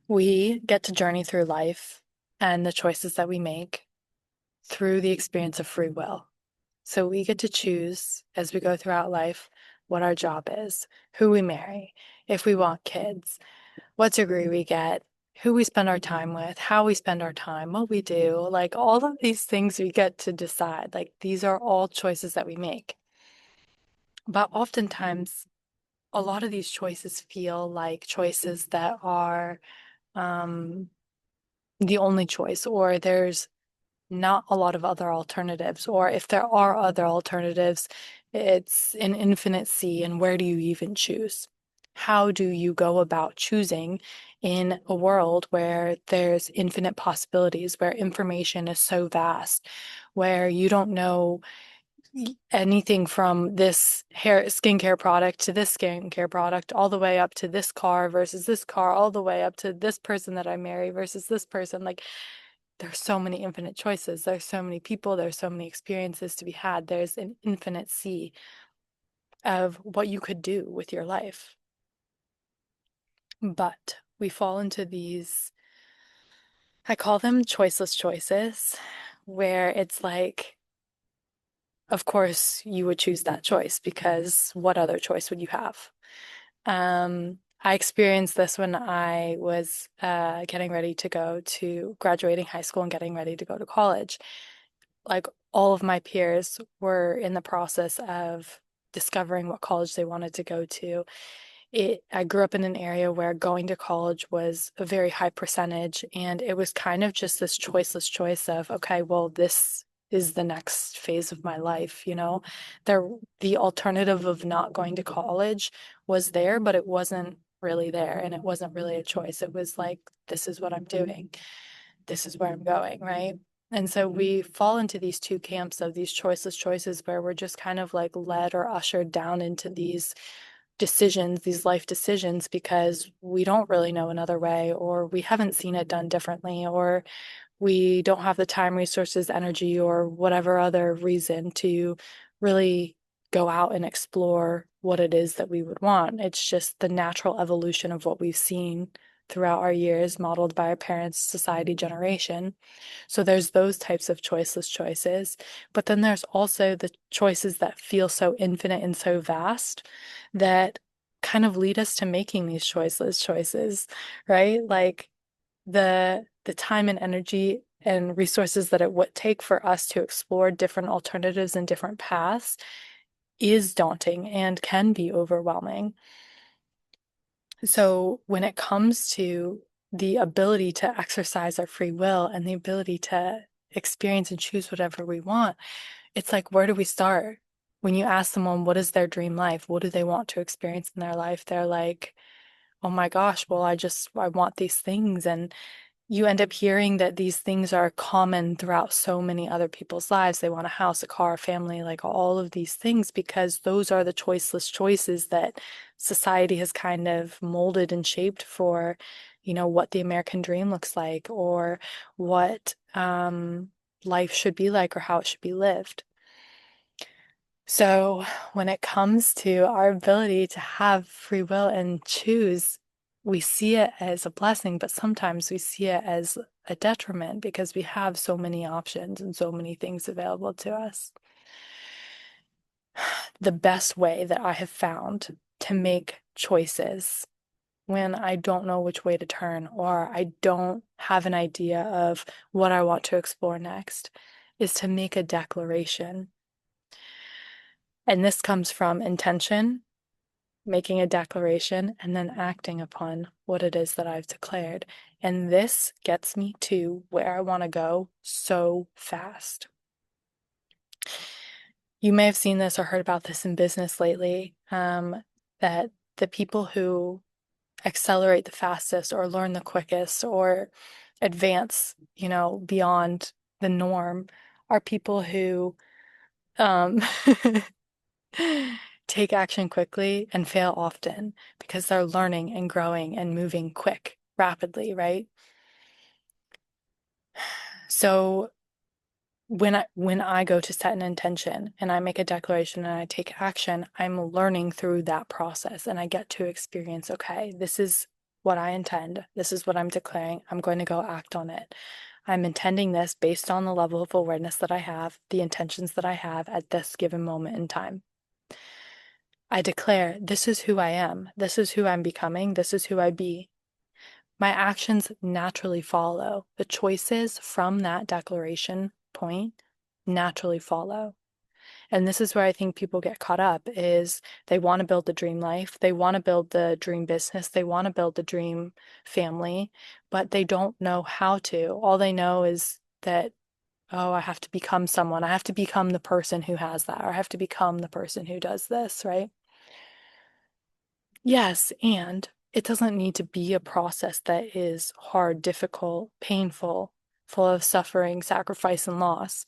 We get to journey through life and the choices that we make through the experience of free will. So we get to choose as we go throughout life what our job is, who we marry, if we want kids, what degree we get, who we spend our time with, how we spend our time, what we do. Like all of these things we get to decide. Like these are all choices that we make. But oftentimes, a lot of these choices feel like choices that are um, the only choice, or there's not a lot of other alternatives, or if there are other alternatives, it's an infinite sea, and where do you even choose? How do you go about choosing in a world where there's infinite possibilities, where information is so vast, where you don't know anything from this hair skincare product to this skincare product, all the way up to this car versus this car, all the way up to this person that I marry versus this person. Like there's so many infinite choices. There's so many people. There's so many experiences to be had. There's an infinite sea of what you could do with your life. But we fall into these, I call them choiceless choices, where it's like, of course, you would choose that choice because what other choice would you have? I experienced this when I was getting ready to go to graduating high school and getting ready to go to college. Like all of my peers were in the process of discovering what college they wanted to go to. I grew up in an area where going to college was a very high percentage, and it was kind of just this choiceless choice of, okay, well, this is the next phase of my life, you know? There, the alternative of not going to college was there, but it wasn't really there, and it wasn't really a choice. It was like, this is what I'm doing. This is where I'm going, right? And so we fall into these two camps of these choiceless choices where we're just kind of like led or ushered down into these decisions, these life decisions, because we don't really know another way, or we haven't seen it done differently, or we don't have the time, resources, energy, or whatever other reason to really go out and explore what it is that we would want. It's just the natural evolution of what we've seen throughout our years, modeled by our parents, society, generation. So there's those types of choiceless choices. But then there's also the choices that feel so infinite and so vast that kind of lead us to making these choiceless choices, right? Like the time and energy and resources that it would take for us to explore different alternatives and different paths is daunting and can be overwhelming. So when it comes to the ability to exercise our free will and the ability to experience and choose whatever we want, it's like, where do we start? When you ask someone what is their dream life, what do they want to experience in their life? They're like, oh my gosh, well, I want these things. And you end up hearing that these things are common throughout so many other people's lives. They want a house, a car, a family, like all of these things, because those are the choiceless choices that society has kind of molded and shaped for, what the American dream looks like, or what life should be like, or how it should be lived. So when it comes to our ability to have free will and choose, we see it as a blessing, but sometimes we see it as a detriment because we have so many options and so many things available to us. The best way that I have found to make choices when I don't know which way to turn, or I don't have an idea of what I want to explore next, is to make a declaration. And this comes from intention, making a declaration, and then acting upon what it is that I've declared. And this gets me to where I want to go so fast. You may have seen this or heard about this in business lately, that the people who accelerate the fastest or learn the quickest or advance, beyond the norm are people who um, take action quickly and fail often because they're learning and growing and moving quick, rapidly, right? So when I go to set an intention and I make a declaration and I take action, I'm learning through that process and I get to experience, okay, this is what I intend. This is what I'm declaring. I'm going to go act on it. I'm intending this based on the level of awareness that I have, the intentions that I have at this given moment in time. I declare this is who I am. This is who I'm becoming. This is who I be. My actions naturally follow. The choices from that declaration point naturally follow. And this is where I think people get caught up is they want to build the dream life. They want to build the dream business. They want to build the dream family, but they don't know how to. All they know is that, oh, I have to become someone. I have to become the person who has that, or I have to become the person who does this, right? Yes, and it doesn't need to be a process that is hard, difficult, painful, full of suffering, sacrifice, and loss.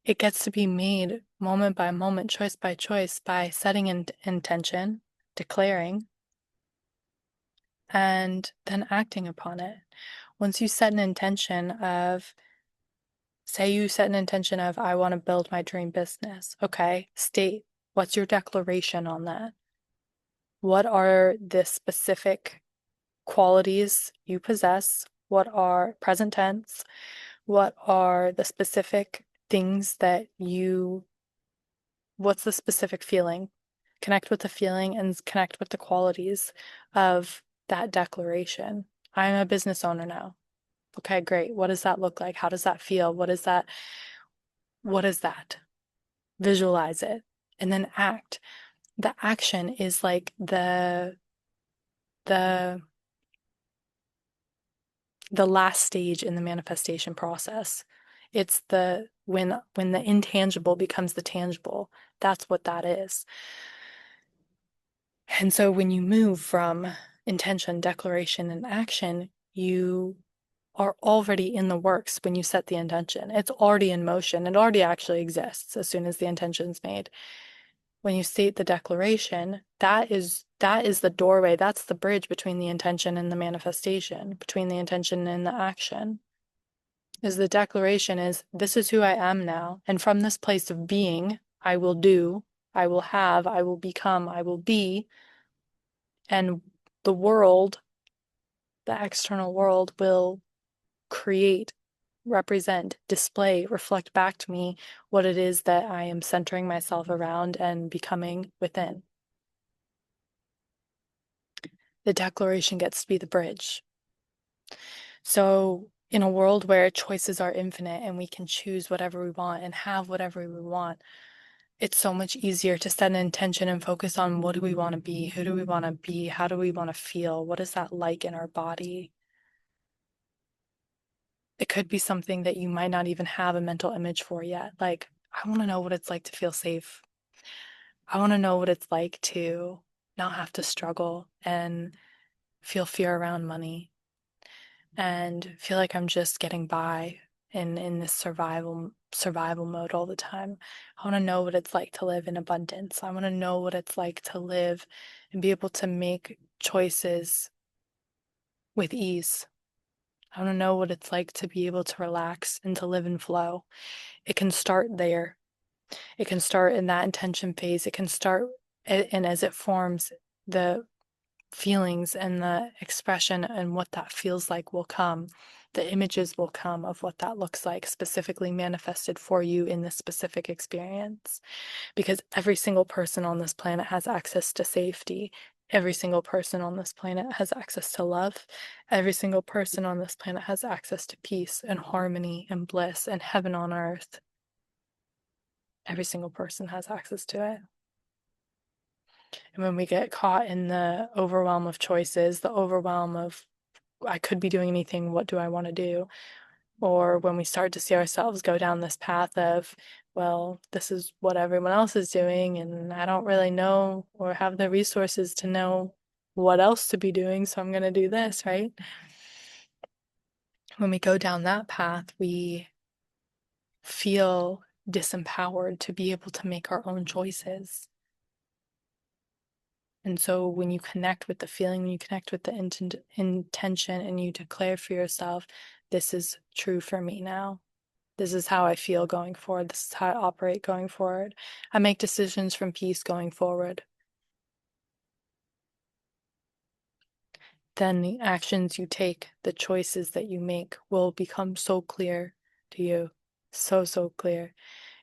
It gets to be made moment by moment, choice by setting an intention, declaring, and then acting upon it. Once you set an intention of, say you set an intention of, I want to build my dream business. Okay, state what's your declaration on that? What are the specific qualities you possess? What are present tense? What are the specific things that what's the specific feeling? Connect with the feeling and connect with the qualities of that declaration. I'm a business owner now. Okay, great. What does that look like? How does that feel? What is that? What is that? Visualize it and then act. The action is like the the last stage in the manifestation process. It's the when the intangible becomes the tangible. That's what that is. And so when you move from intention, declaration, and action, you are already in the works when you set the intention. It's already in motion. It already actually exists as soon as the intention's made. When you state the declaration, that is the doorway. That's the bridge between the intention and the manifestation, between the intention and the action. Is the declaration is this is who I am now. And from this place of being, I will do, I will have, I will become, I will be. And the world, the external world will create, represent, display, reflect back to me what it is that I am centering myself around and becoming within. The declaration gets to be the bridge. So, in a world where choices are infinite and we can choose whatever we want and have whatever we want, it's so much easier to set an intention and focus on what do we want to be? Who do we want to be? How do we want to feel? What is that like in our body? It could be something that you might not even have a mental image for yet. Like, I want to know what it's like to feel safe. I want to know what it's like to not have to struggle and feel fear around money and feel like I'm just getting by in this survival mode all the time. I want to know what it's like to live in abundance. I want to know what it's like to live and be able to make choices with ease. I want to know what it's like to be able to relax and to live in flow. It can start there. It can start in that intention phase. It can start, and as it forms, the feelings and the expression and what that feels like will come. The images will come of what that looks like, specifically manifested for you in this specific experience. Because every single person on this planet has access to safety. Every single person on this planet has access to love. Every single person on this planet has access to peace and harmony and bliss and heaven on earth. Every single person has access to it. And when we get caught in the overwhelm of choices, the overwhelm of, I could be doing anything, what do I want to do? Or when we start to see ourselves go down this path of, well, this is what everyone else is doing, and I don't really know or have the resources to know what else to be doing, so I'm going to do this, right? When we go down that path, we feel disempowered to be able to make our own choices. And so when you connect with the feeling, when you connect with the intention and you declare for yourself, this is true for me now. This is how I feel going forward. This is how I operate going forward. I make decisions from peace going forward. then the actions you take, the choices that you make will become so clear to you. So, so clear.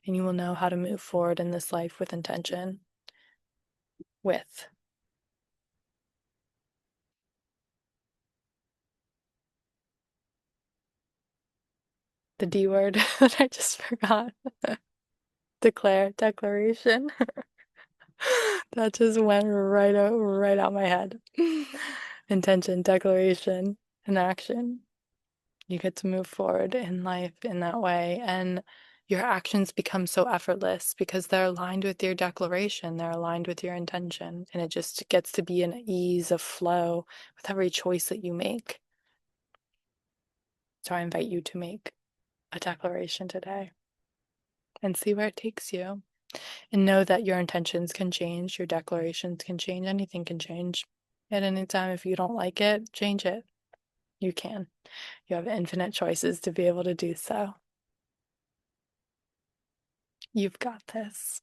And you will know how to move forward in this life with intention. With the D word that I just forgot. Declaration. That just went right out my head. Intention, declaration, and action. You get to move forward in life in that way, and your actions become so effortless because they're aligned with your declaration, they're aligned with your intention, and it just gets to be an ease of flow with every choice that you make. So I invite you to make a declaration today and see where it takes you. And know that your intentions can change, your declarations can change, anything can change at any time. If you don't like it, change it. You can. You have infinite choices to be able to do so. You've got this.